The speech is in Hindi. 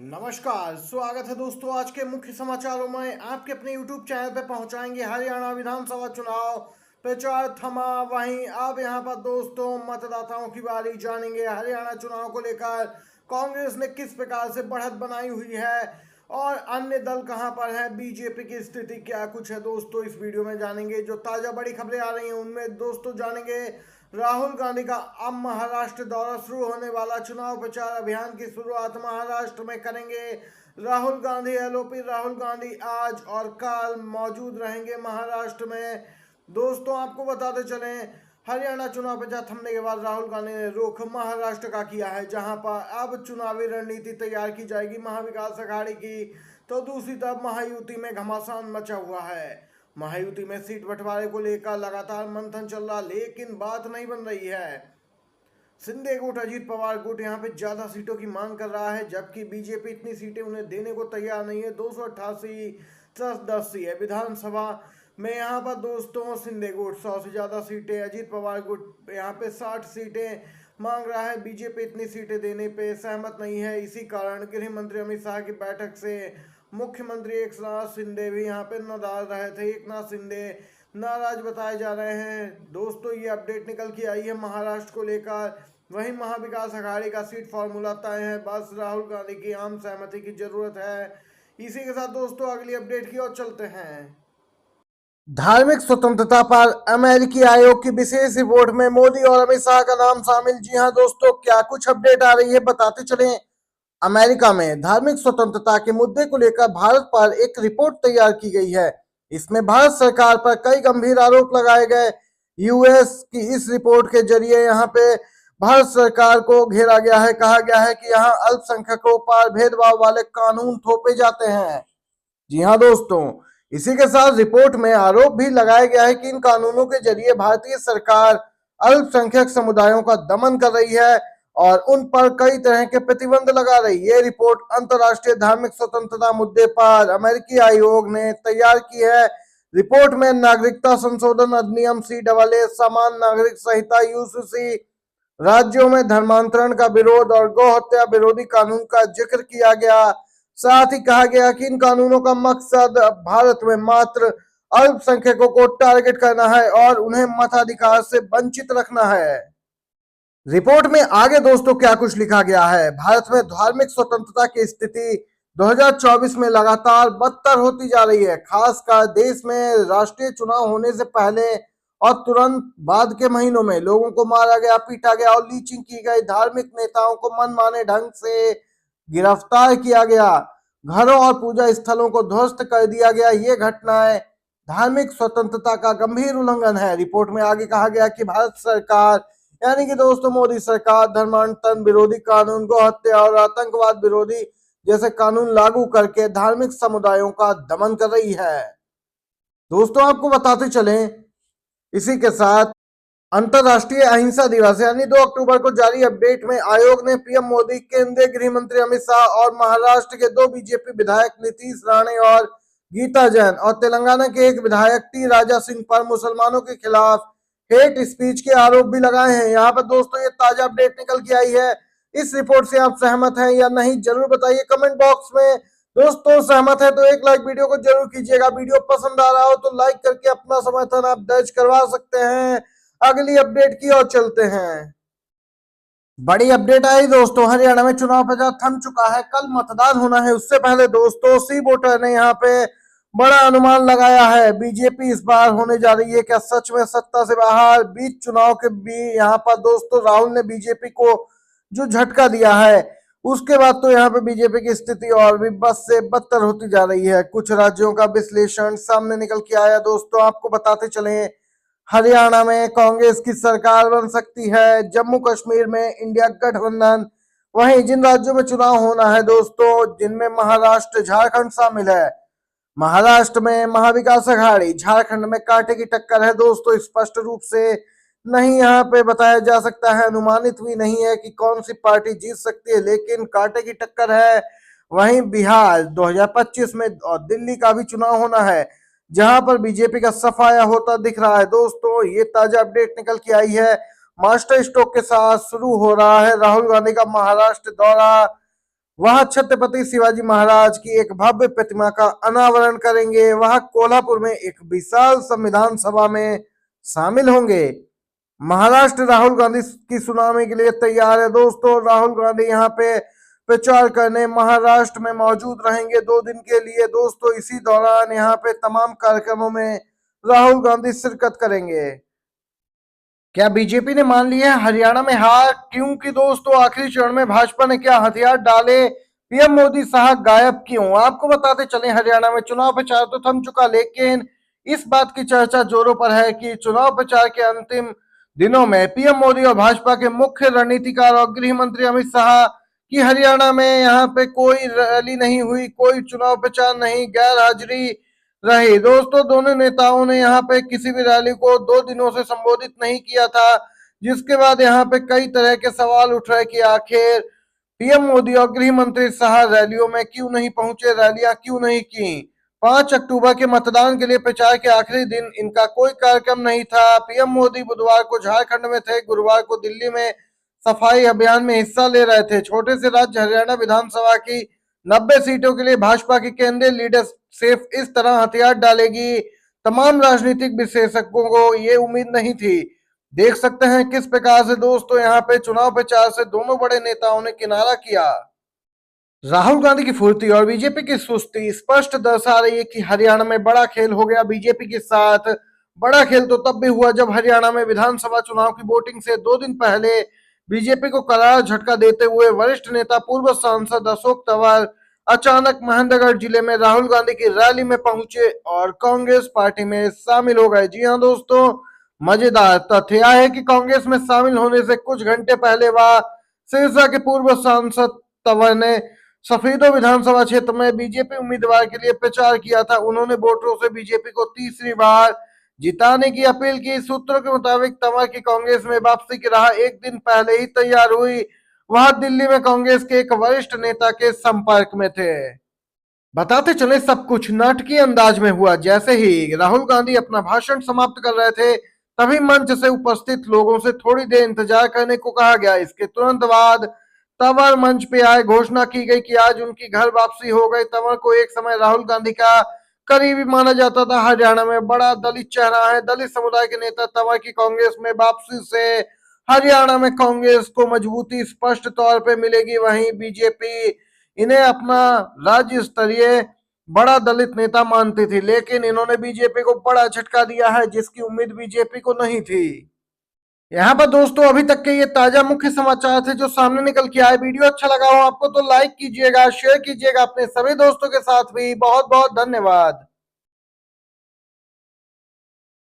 नमस्कार, स्वागत है दोस्तों। आज के मुख्य समाचारों में आपके अपने YouTube चैनल पर पहुंचाएंगे हरियाणा विधानसभा चुनाव प्रचार थमा। वहीं अब यहां पर दोस्तों मतदाताओं की बारी जानेंगे। हरियाणा चुनाव को लेकर कांग्रेस ने किस प्रकार से बढ़त बनाई हुई है और अन्य दल कहां पर है, बीजेपी की स्थिति क्या कुछ है दोस्तों, इस वीडियो में जानेंगे। जो ताजा बड़ी खबरें आ रही हैं उनमें दोस्तों जानेंगे राहुल गांधी का अब महाराष्ट्र दौरा शुरू होने वाला। चुनाव प्रचार अभियान की शुरुआत महाराष्ट्र में करेंगे राहुल गांधी। एलओपी राहुल गांधी आज और कल मौजूद रहेंगे महाराष्ट्र में। दोस्तों आपको बताते चलें, हरियाणा चुनाव प्रचार थमने के बाद राहुल गांधी ने रुख महाराष्ट्र का किया है, जहां पर अब चुनावी रणनीति तैयार की जाएगी महाविकास अघाड़ी की। तो दूसरी तरफ महायुति में घमासान मचा हुआ है। महायुति में सीट बंटवारे को लेकर लगातार मंथन चल रहा, लेकिन बात नहीं बन रही है। शिंदे गुट, अजीत पवार गुट यहाँ पे ज्यादा सीटों की मांग कर रहा है, जबकि बीजेपी इतनी सीटें उन्हें देने को तैयार नहीं है। 288 10 है विधानसभा में। यहाँ पर दोस्तों शिंदे गुट 100 से ज्यादा सीटें, अजीत पवार गुट यहाँ पे 60 सीटें मांग रहा है। बीजेपी इतनी सीटें देने पे सहमत नहीं है। इसी कारण गृह मंत्री अमित शाह की बैठक से मुख्यमंत्री एकनाथ शिंदे भी यहाँ पे नाराज रहे थे। एकनाथ शिंदे नाराज बताए जा रहे हैं। दोस्तों ये अपडेट निकल के आई है महाराष्ट्र को लेकर। वहीं महाविकास अघाड़ी का सीट फॉर्मूला तय है, बस राहुल गांधी की आम सहमति की जरूरत है। इसी के साथ दोस्तों अगली अपडेट की ओर चलते हैं। धार्मिक स्वतंत्रता पर अमेरिकी आयोग की विशेष रिपोर्ट में मोदी और अमित शाह का नाम शामिल। जी हां दोस्तों, क्या कुछ अपडेट आ रही है बताते चलें। अमेरिका में धार्मिक स्वतंत्रता के मुद्दे को लेकर भारत पर एक रिपोर्ट तैयार की गई है। इसमें भारत सरकार पर कई गंभीर आरोप लगाए गए। यूएस की इस रिपोर्ट के जरिए यहां पे भारत सरकार को घेरा गया है। कहा गया है कि यहां अल्पसंख्यकों पर भेदभाव वाले कानून थोपे जाते हैं। जी हां दोस्तों, इसी के साथ रिपोर्ट में आरोप भी लगाया गया है कि इन कानूनों के जरिए भारतीय सरकार अल्पसंख्यक समुदायों का दमन कर रही है और उन पर कई तरह के प्रतिबंध लगा रही है। ये रिपोर्ट अंतर्राष्ट्रीय धार्मिक स्वतंत्रता मुद्दे पर अमेरिकी आयोग ने तैयार की है। रिपोर्ट में नागरिकता संशोधन अधिनियम सीएए, समान नागरिक संहिता यूसीसी, राज्यों में धर्मांतरण का विरोध और गौ हत्या विरोधी कानून का जिक्र किया गया। साथ ही कहा गया कि इन कानूनों का मकसद भारत में मात्र अल्पसंख्यकों को टारगेट करना है और उन्हें मताधिकार से वंचित रखना है। रिपोर्ट में आगे दोस्तों क्या कुछ लिखा गया है। भारत में धार्मिक स्वतंत्रता की स्थिति 2024 में लगातार बदतर होती जा रही है। खासकर देश में राष्ट्रीय चुनाव होने से पहले और तुरंत बाद के महीनों में लोगों को मारा गया, पीटा गया और लीचिंग की गई। धार्मिक नेताओं को मनमाने ढंग से गिरफ्तार किया गया, घरों और पूजा स्थलों को ध्वस्त कर दिया गया। ये घटनाएं धार्मिक स्वतंत्रता का गंभीर उल्लंघन है। रिपोर्ट में आगे कहा गया कि भारत सरकार यानी कि दोस्तों मोदी सरकार धर्मांतरण विरोधी कानून, गौ हत्या और आतंकवाद विरोधी जैसे कानून लागू करके धार्मिक समुदायों का दमन कर रही है। दोस्तों आपको बताते चलें, इसी के साथ अंतरराष्ट्रीय अहिंसा दिवस यानी 2 अक्टूबर को जारी अपडेट में आयोग ने पीएम मोदी, केंद्रीय गृह मंत्री अमित शाह और महाराष्ट्र के 2 बीजेपी विधायक नीतीश राणे और गीता जैन और तेलंगाना के एक विधायक टी राजा सिंह पर मुसलमानों के खिलाफ हेट स्पीच के आरोप भी लगाए हैं। यहाँ पर दोस्तों ये ताजा अपडेट निकल के आई है। इस रिपोर्ट से आप सहमत हैं या नहीं जरूर बताइए कमेंट बॉक्स में। दोस्तों सहमत है तो एक लाइक वीडियो को जरूर कीजिएगा। वीडियो पसंद आ रहा हो तो लाइक करके अपना समर्थन आप दर्ज करवा सकते हैं। अगली अपडेट की ओर चलते हैं। बड़ी अपडेट आई दोस्तों, हरियाणा में चुनाव प्रचार थम चुका है। कल मतदान होना है, उससे पहले दोस्तों सी वोटर ने यहाँ पे बड़ा अनुमान लगाया है। बीजेपी इस बार होने जा रही है क्या सच में सत्ता से बाहर। बीच चुनाव के भी यहाँ पर दोस्तों राहुल ने बीजेपी को जो झटका दिया है, उसके बाद तो यहाँ पे बीजेपी की स्थिति और भी बस से बदतर होती जा रही है। कुछ राज्यों का विश्लेषण सामने निकल के आया दोस्तों, आपको बताते चले। हरियाणा में कांग्रेस की सरकार बन सकती है, जम्मू कश्मीर में इंडिया गठबंधन। वहीं जिन राज्यों में चुनाव होना है दोस्तों, जिनमें महाराष्ट्र, झारखंड शामिल है। महाराष्ट्र में महाविकास अघाड़ी, झारखंड में कांटे की टक्कर है दोस्तों। स्पष्ट रूप से नहीं यहाँ पे बताया जा सकता है, अनुमानित भी नहीं है कि कौन सी पार्टी जीत सकती है, लेकिन कांटे की टक्कर है। वहीं बिहार 2025 में और दिल्ली का भी चुनाव होना है, जहां पर बीजेपी का सफाया होता दिख रहा है दोस्तों। ये ताजा अपडेट निकल के आई है। मास्टर स्ट्रोक के साथ शुरू हो रहा है राहुल गांधी का महाराष्ट्र दौरा। वह छत्रपति शिवाजी महाराज की एक भव्य प्रतिमा का अनावरण करेंगे। वह कोल्हापुर में एक विशाल संविधान सभा में शामिल होंगे। महाराष्ट्र राहुल गांधी की सुनामी के लिए तैयार है। दोस्तों, राहुल गांधी यहाँ पे प्रचार करने महाराष्ट्र में मौजूद रहेंगे 2 दिन के लिए। दोस्तों, इसी दौरान यहाँ पे तमाम कार्यक्रमों में राहुल गांधी शिरकत करेंगे। क्या बीजेपी ने मान लिया है हरियाणा में हार? क्योंकि दोस्तों, आखिरी चरण में भाजपा ने क्या हथियार डाले? पीएम मोदी साहब गायब क्यों? आपको बताते चले, हरियाणा में चुनाव प्रचार तो थम चुका, लेकिन इस बात की चर्चा जोरों पर है कि चुनाव प्रचार के अंतिम दिनों में पीएम मोदी और भाजपा के मुख्य रणनीतिकार और गृह मंत्री अमित शाह की हरियाणा में यहाँ पे कोई रैली नहीं हुई, कोई चुनाव प्रचार नहीं, गैर हाजिरी रही। दोस्तों, दोनों नेताओं ने यहाँ पे किसी भी रैली को 2 दिनों से संबोधित नहीं किया था, जिसके बाद यहाँ पे कई तरह के सवाल उठ रहे कि आखिर पीएम मोदी और गृह मंत्री शाह रैलियों में क्यों नहीं पहुंचे, रैलियां क्यों नहीं की। 5 अक्टूबर के मतदान के लिए प्रचार के आखिरी दिन इनका कोई कार्यक्रम नहीं था। पीएम मोदी बुधवार को झारखंड में थे, गुरुवार को दिल्ली में सफाई अभियान में हिस्सा ले रहे थे। छोटे से राज्य हरियाणा विधानसभा की 90 सीटों के लिए भाजपा की केंद्रीय लीडरशिप इस तरह हथियार डालेगी, तमाम राजनीतिक विशेषज्ञों को ये उम्मीद नहीं थी। देख सकते हैं किस प्रकार से दोस्तों यहाँ पे चुनाव प्रचार से दोनों बड़े नेताओं ने किनारा किया। राहुल गांधी की फुर्ती और बीजेपी की सुस्ती स्पष्ट दर्शा रही है कि हरियाणा में बड़ा खेल हो गया बीजेपी के साथ। बड़ा खेल तो तब भी हुआ जब हरियाणा में विधानसभा चुनाव की वोटिंग से 2 दिन पहले बीजेपी को करारा झटका देते हुए वरिष्ठ नेता पूर्व सांसद अशोक तंवर अचानक महेंद्रगढ़ जिले में राहुल गांधी की रैली में पहुंचे और कांग्रेस पार्टी में शामिल हो गए। जी हाँ दोस्तों, मजेदार तथ्य यह है कि कांग्रेस में शामिल होने से कुछ घंटे पहले वह सिरसा के पूर्व सांसद तंवर ने सफेदो विधानसभा क्षेत्र में बीजेपी उम्मीदवार के लिए प्रचार किया था। उन्होंने वोटरों से बीजेपी को तीसरी बार जिताने की अपील की। सूत्रों के मुताबिक तंवर की कांग्रेस में वापसी की राह 1 दिन पहले ही तैयार हुई। वह दिल्ली में कांग्रेस के एक वरिष्ठ नेता के संपर्क में थे। बताते चले, सब कुछ नाटकीय अंदाज में हुआ। जैसे ही राहुल गांधी अपना भाषण समाप्त कर रहे थे, तभी मंच से उपस्थित लोगों से थोड़ी देर इंतजार करने को कहा गया। इसके तुरंत बाद तंवर मंच पे आए, घोषणा की गई कि आज उनकी घर वापसी हो गई। तंवर को एक समय राहुल गांधी का करीबी माना जाता था। हरियाणा में बड़ा दलित चेहरा है। दलित समुदाय के नेता तंवर की कांग्रेस में वापसी से हरियाणा में कांग्रेस को मजबूती स्पष्ट तौर पे मिलेगी। वहीं बीजेपी इन्हें अपना राज्य स्तरीय बड़ा दलित नेता मानती थी, लेकिन इन्होंने बीजेपी को बड़ा झटका दिया है, जिसकी उम्मीद बीजेपी को नहीं थी। यहाँ पर दोस्तों, अभी तक के ये ताजा मुख्य समाचार थे जो सामने निकल के आए। वीडियो अच्छा लगा हो आपको तो लाइक कीजिएगा, शेयर कीजिएगा अपने सभी दोस्तों के साथ भी। बहुत बहुत धन्यवाद।